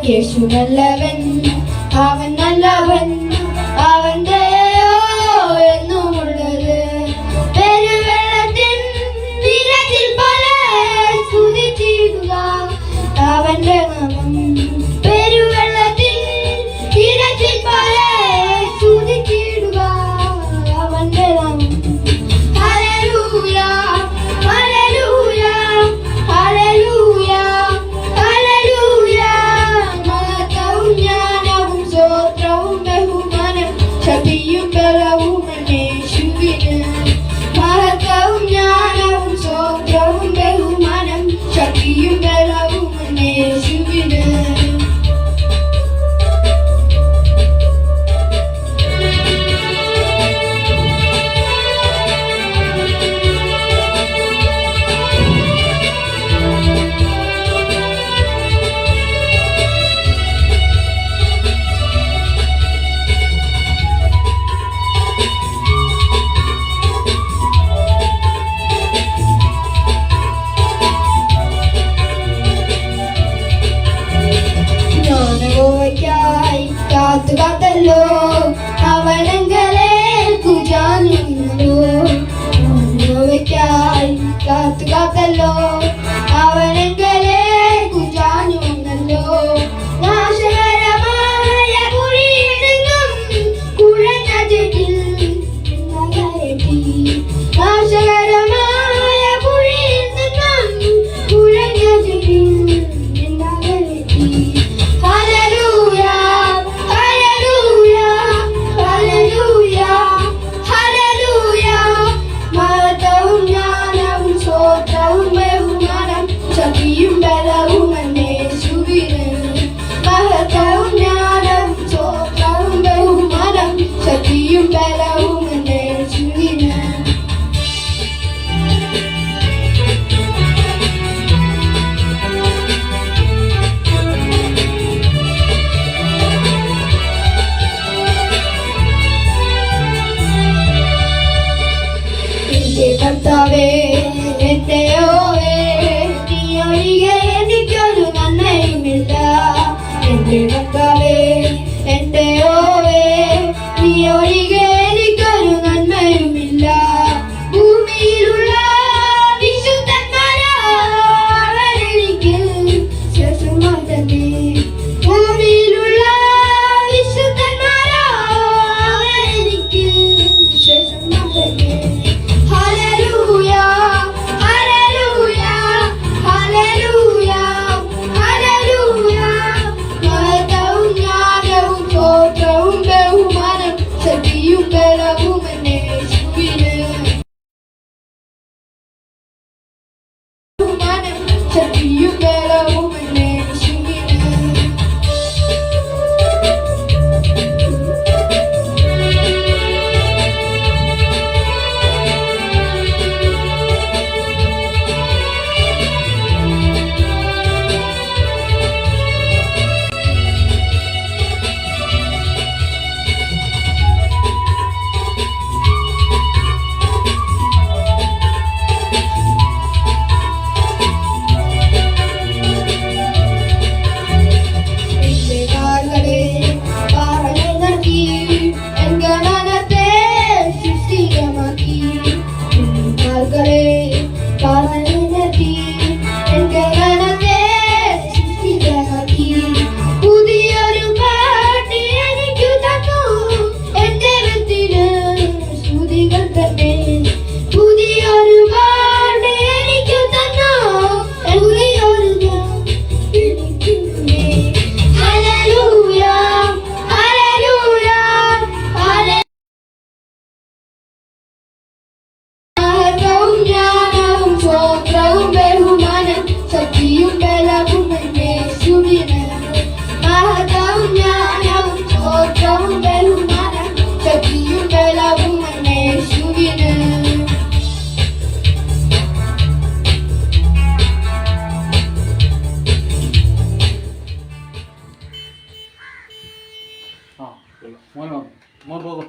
യേശു നല്ലവൻ, അവൻ നല്ലവൻ, അവന്റെ എന്നുമുള്ളത്. പെരുവെള്ളത്തിൻ തീരത്തിൽ പല സ്തുതിച്ചിടുക അവന്റെ നാമം. പെരുവെള്ളത്തിൻ തീരത്തിൽ പല സ്തുതിച്ചിടുക അവന്റെ നാമം. Hallelujah hallelujah hallelujah hallelujah. മഹത്വവും ജ്ഞാനവും സ്തോത്രവും ബഹുമാനം ശക്തിയും ബലവും യേശുവിന്. മഹത്വവും ജ്ഞാനവും സ്തോത്രവും ബഹുമാനം ശക്തിയും ബലവും യേശുവിന്. കാത്തുകാത്തല്ലോ അവനങ്ങളേൽക്കു ജാനുന്നല്ലോ. കാത്തുകാത്തല്ലോ അവനങ്ങളേൽക്കു ജാനുന്നല്ലോ. നാശകരമായ കുഴിയിൽ നിന്നും കുഴഞ്ഞ ചെടിൽ നഗരത്തി. നാശകരമായ കുഴിയിൽ നിന്നും കുഴഞ്ഞ ചെടിൽ നഗരത്തി. ശക്തിയും ബലവും യേശുവിന്. മഹത്വവും ജ്ഞാനവും സ്തോത്രവും ബഹുമാനം ശക്തിയും ബലവും യേശുവിന്. എന്റെ കർത്താവേ എന്റെ എനിക്കൊരു നന്മയുമില്ല. എന്റെ കർത്താവേ എന്റെ നീ ഒഴികെ എനിക്കൊരു നന്മയുമില്ല. ഭൂമിയിലുള്ള വിശുദ്ധന്മാരെനിക്ക് ശേഷമായി തന്നെ. ഭൂമിയിലുള്ള വിശുദ്ധന്മാരെനിക്ക് ശേഷമായി തന്നെ. Hallelujah hallelujah hallelujah hallelujah. മഹത്വവും ജ്ഞാനവും സ്തോത്രവും ബഹുമാനം ശക്തിയും ബലവും യേശുവിന്. ബഹുമാനം ശക്തിയും ബലവും യേശുവിന്. മോൻ പോകും